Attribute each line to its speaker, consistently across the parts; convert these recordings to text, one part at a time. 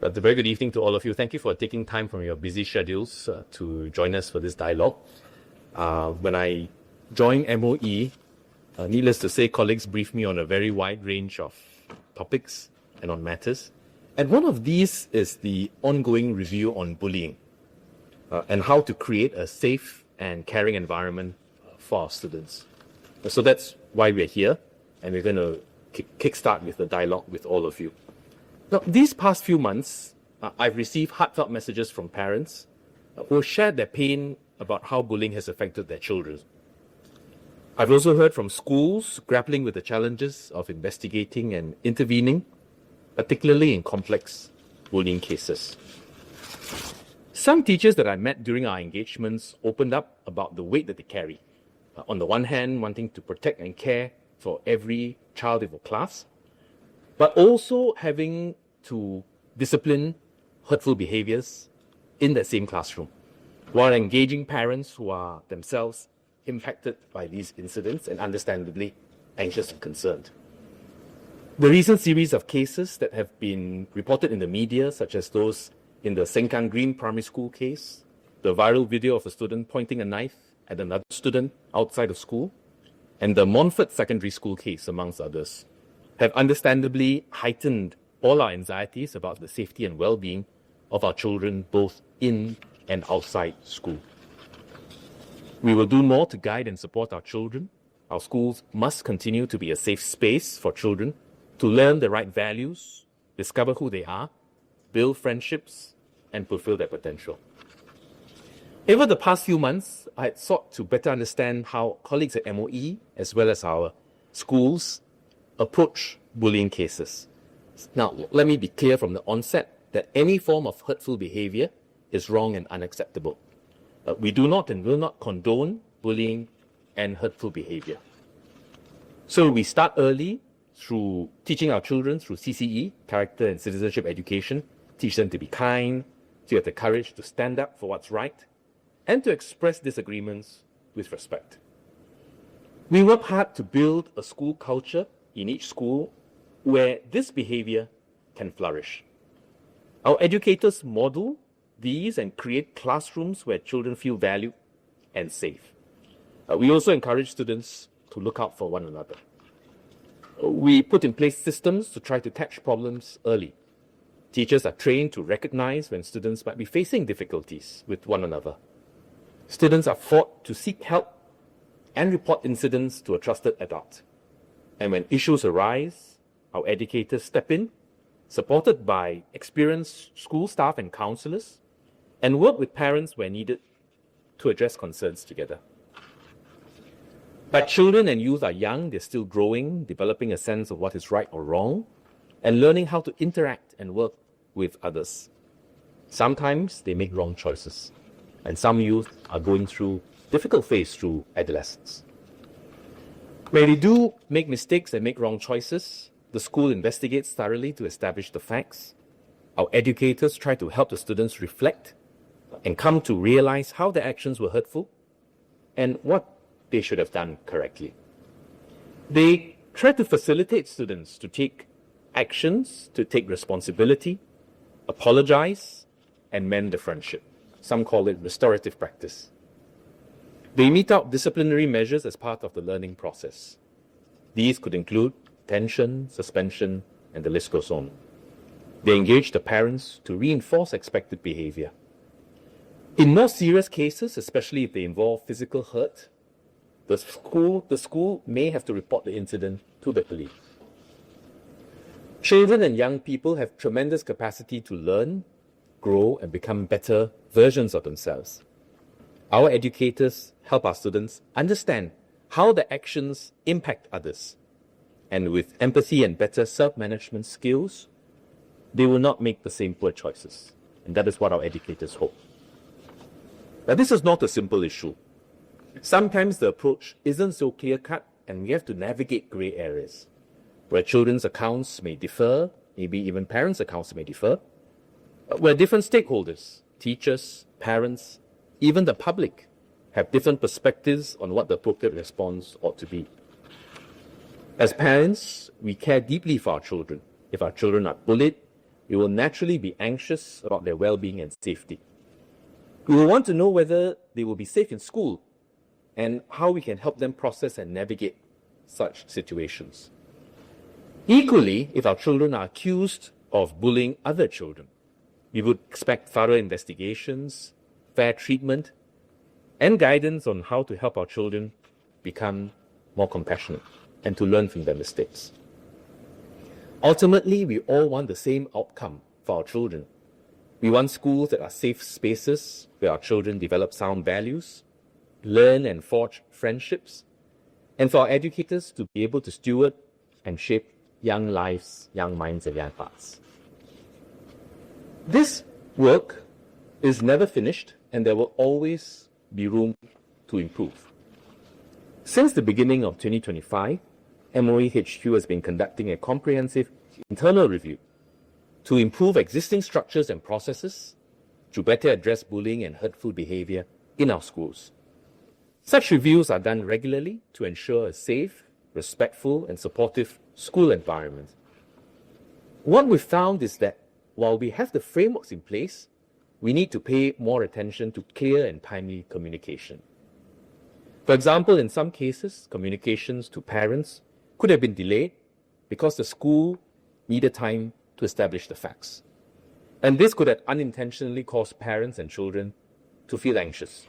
Speaker 1: A very good evening to all of you. Thank you for taking time from your busy schedules to join us for this dialogue. When I joined MOE, needless to say, colleagues briefed me on a very wide range of topics and on matters. And one of these is the ongoing review on bullying and how to create a safe and caring environment for our students. So that's why we're here, and we're going to kickstart with the dialogue with all of you. Now, these past few months, I've received heartfelt messages from parents who shared their pain about how bullying has affected their children. I've also heard from schools grappling with the challenges of investigating and intervening, particularly in complex bullying cases. Some teachers that I met during our engagements opened up about the weight that they carry. On the one hand, wanting to protect and care for every child in the class, but also having to discipline hurtful behaviors in that same classroom, while engaging parents who are themselves impacted by these incidents and understandably anxious and concerned. The recent series of cases that have been reported in the media, such as those in the Sengkang Green Primary School case, the viral video of a student pointing a knife at another student outside of school, and the Montfort Secondary School case, amongst others, have understandably heightened all our anxieties about the safety and well-being of our children, both in and outside school. We will do more to guide and support our children. Our schools must continue to be a safe space for children to learn the right values, discover who they are, build friendships, and fulfill their potential. Over the past few months, I had sought to better understand how colleagues at MOE, as well as our schools, approach bullying cases. Now, let me be clear from the onset that any form of hurtful behavior is wrong and unacceptable. We do not and will not condone bullying and hurtful behavior. So we start early through teaching our children through CCE, character and citizenship education, teach them to be kind, to have the courage to stand up for what's right, and to express disagreements with respect. We work hard to build a school culture in each school where this behavior can flourish. Our educators model these and create classrooms where children feel valued and safe. We also encourage students to look out for one another. We put in place systems to try to catch problems early. Teachers are trained to recognize when students might be facing difficulties with one another. Students are taught to seek help and report incidents to a trusted adult. And when issues arise, our educators step in, supported by experienced school staff and counselors, and work with parents where needed to address concerns together. But children and youth are young, they're still growing, developing a sense of what is right or wrong, and learning how to interact and work with others. Sometimes they make wrong choices, and some youth are going through difficult phase through adolescence. When they do make mistakes and make wrong choices, the school investigates thoroughly to establish the facts. Our educators try to help the students reflect and come to realize how their actions were hurtful and what they should have done correctly. They try to facilitate students to take actions, to take responsibility, apologize, and mend the friendship. Some call it restorative practice. They mete out disciplinary measures as part of the learning process. These could include detention, suspension, and the list goes on. They engage the parents to reinforce expected behavior. In more serious cases, especially if they involve physical hurt, the school may have to report the incident to the police. Children and young people have tremendous capacity to learn, grow, and become better versions of themselves. Our educators help our students understand how their actions impact others. And with empathy and better self-management skills, they will not make the same poor choices. And that is what our educators hope. Now, this is not a simple issue. Sometimes the approach isn't so clear-cut, and we have to navigate gray areas, where children's accounts may differ, maybe even parents' accounts may differ, where different stakeholders, teachers, parents, even the public, have different perspectives on what the appropriate response ought to be. As parents, we care deeply for our children. If our children are bullied, we will naturally be anxious about their well-being and safety. We will want to know whether they will be safe in school and how we can help them process and navigate such situations. Equally, if our children are accused of bullying other children, we would expect thorough investigations, fair treatment, and guidance on how to help our children become more compassionate and to learn from their mistakes. Ultimately, we all want the same outcome for our children. We want schools that are safe spaces where our children develop sound values, learn and forge friendships, and for our educators to be able to steward and shape young lives, young minds, and young hearts. This work is never finished, and there will always be room to improve. Since the beginning of 2025, MOE HQ has been conducting a comprehensive internal review to improve existing structures and processes to better address bullying and hurtful behavior in our schools. Such reviews are done regularly to ensure a safe, respectful, and supportive school environment. What we've found is that while we have the frameworks in place, we need to pay more attention to clear and timely communication. For example, in some cases, communications to parents could have been delayed because the school needed time to establish the facts. And this could have unintentionally caused parents and children to feel anxious.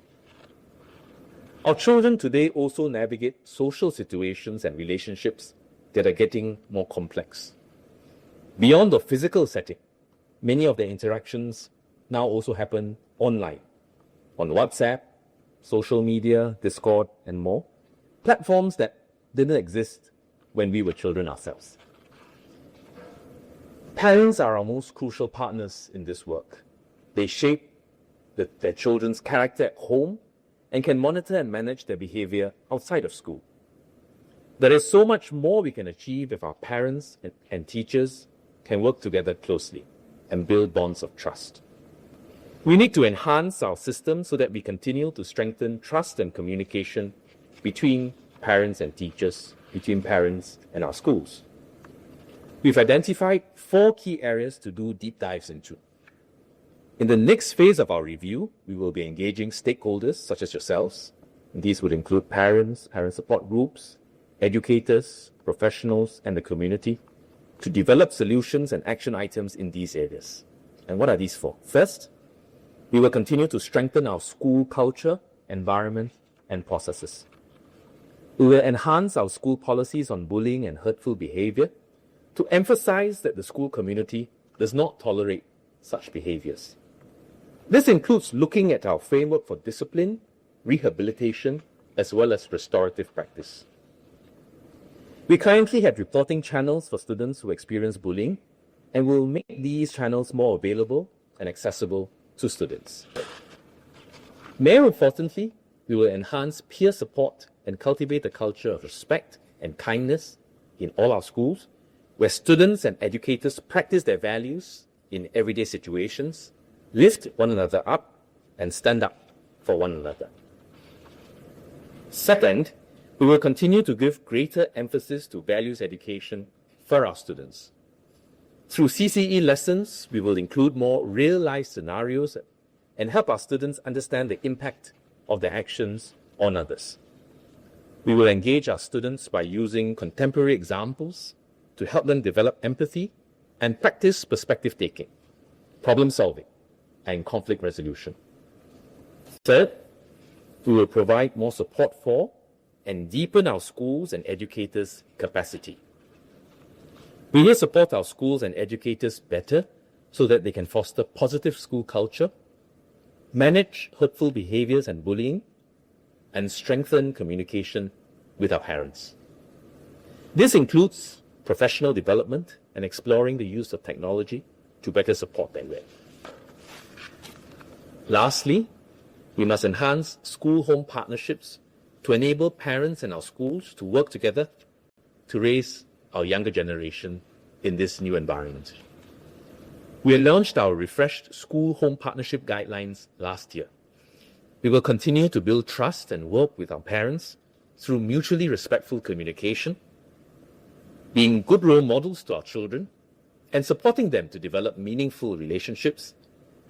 Speaker 1: Our children today also navigate social situations and relationships that are getting more complex. Beyond the physical setting, many of their interactions now also happen online, on WhatsApp, social media, Discord, and more, platforms that didn't exist when we were children ourselves. Parents are our most crucial partners in this work. They shape their children's character at home and can monitor and manage their behavior outside of school. There is so much more we can achieve if our parents and teachers can work together closely and build bonds of trust. We need to enhance our system so that we continue to strengthen trust and communication between parents and teachers, between parents and our schools. We've identified 4 key areas to do deep dives into. In the next phase of our review, we will be engaging stakeholders such as yourselves. And these would include parents, parent support groups, educators, professionals, and the community to develop solutions and action items in these areas. And what are these for? First, we will continue to strengthen our school culture, environment, and processes. We will enhance our school policies on bullying and hurtful behavior to emphasize that the school community does not tolerate such behaviors. This includes looking at our framework for discipline, rehabilitation, as well as restorative practice. We currently have reporting channels for students who experience bullying, and will make these channels more available and accessible to students. More importantly, we will enhance peer support and cultivate a culture of respect and kindness in all our schools, where students and educators practice their values in everyday situations, lift one another up, and stand up for one another. Second, we will continue to give greater emphasis to values education for our students. Through CCE lessons, we will include more real-life scenarios and help our students understand the impact of their actions on others. We will engage our students by using contemporary examples to help them develop empathy and practice perspective taking, problem solving, and conflict resolution. Third, we will provide more support for and deepen our schools and educators' capacity. We will support our schools and educators better so that they can foster positive school culture, manage hurtful behaviors and bullying, and strengthen communication with our parents. This includes professional development and exploring the use of technology to better support their learning. Lastly, we must enhance school-home partnerships to enable parents and our schools to work together to raise our younger generation in this new environment. We launched our refreshed school-home partnership guidelines last year. We will continue to build trust and work with our parents through mutually respectful communication, being good role models to our children, and supporting them to develop meaningful relationships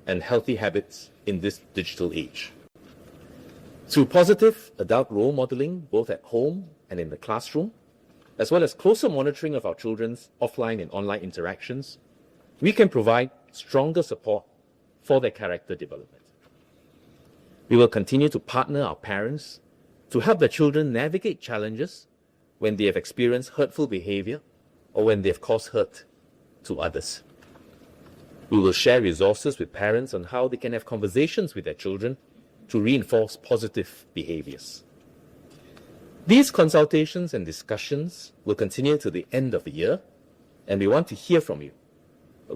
Speaker 1: and healthy habits in this digital age. Through positive adult role modeling, both at home and in the classroom, as well as closer monitoring of our children's offline and online interactions, we can provide stronger support for their character development. We will continue to partner our parents to help their children navigate challenges when they have experienced hurtful behavior or when they have caused hurt to others. We will share resources with parents on how they can have conversations with their children to reinforce positive behaviors. These consultations and discussions will continue to the end of the year, and we want to hear from you.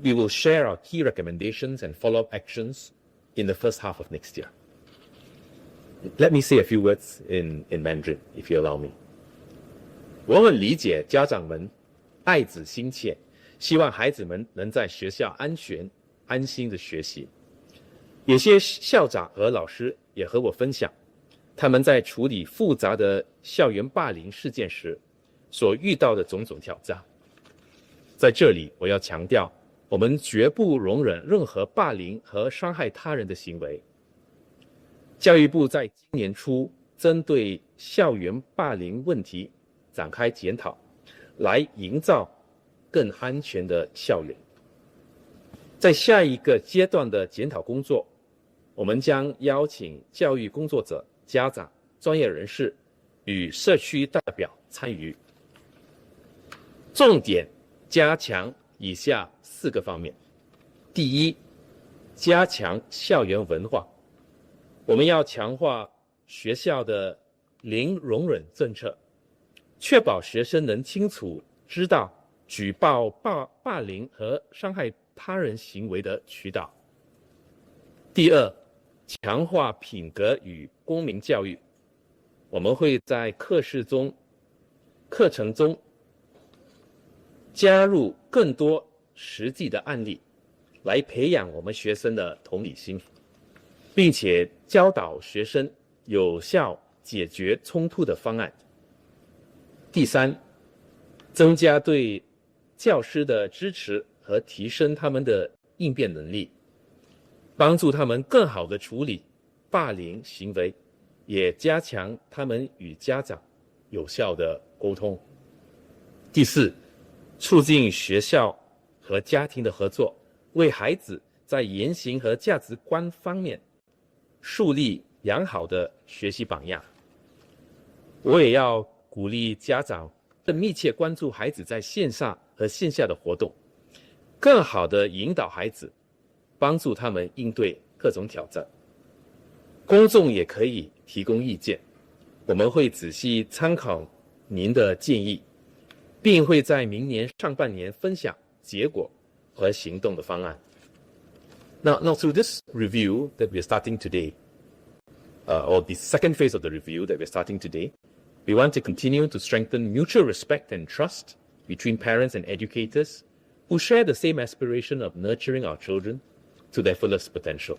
Speaker 1: We will share our key recommendations and follow-up actions in the first half of next year. Let me say a few words in Mandarin, if you allow me. 我很理解家长们爱子心切，希望孩子们能在学校安全、安心的学习。有些校长和老师也和我分享，他们在处理复杂的校园霸凌事件时所遇到的种种挑战。在这里，我要强调，我们绝不容忍任何霸凌和伤害他人的行为。教育部在今年初针对校园霸凌问题展开检讨，来营造更安全的校园。在下一个阶段的检讨工作，我们将邀请教育工作者、家长、专业人士与社区代表参与，重点加强以下4个方面。第一，加强校园文化。我们要强化学校的零容忍政策，确保学生能清楚知道举报霸凌和伤害他人行为的渠道。第二，强化品格与公民教育。我们会在课程中加入更多实际的案例，来培养我们学生的同理心，并且教导学生有效解决冲突的方案。第三，增加对教师的支持和提升他们的应变能力，帮助他们更好地处理霸凌行为，也加强他们与家长有效的沟通。第四，促进学校和家庭的合作，为孩子在言行和价值观方面树立良好的学习榜样。我也要鼓励家长更密切关注孩子在线上和线下的活动，更好地引导孩子，帮助他们应对各种挑战。公众也可以提供意见，我们会仔细参考您的建议，并会在明年上半年分享结果和行动的方案。Now through this review that we're starting today, or the second phase of the review that we're starting today, we want to continue to strengthen mutual respect and trust between parents and educators who share the same aspiration of nurturing our children to their fullest potential.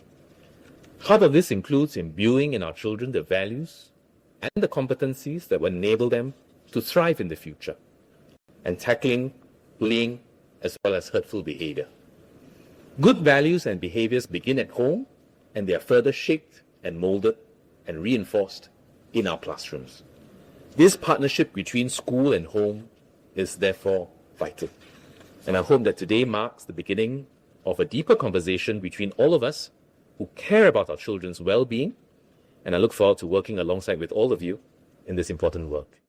Speaker 1: Part of this includes imbuing in our children the values and the competencies that will enable them to thrive in the future, and tackling bullying as well as hurtful behavior. Good values and behaviors begin at home, and they are further shaped and molded and reinforced in our classrooms. This partnership between school and home is therefore vital. And I hope that today marks the beginning of a deeper conversation between all of us who care about our children's well-being, and I look forward to working alongside with all of you in this important work.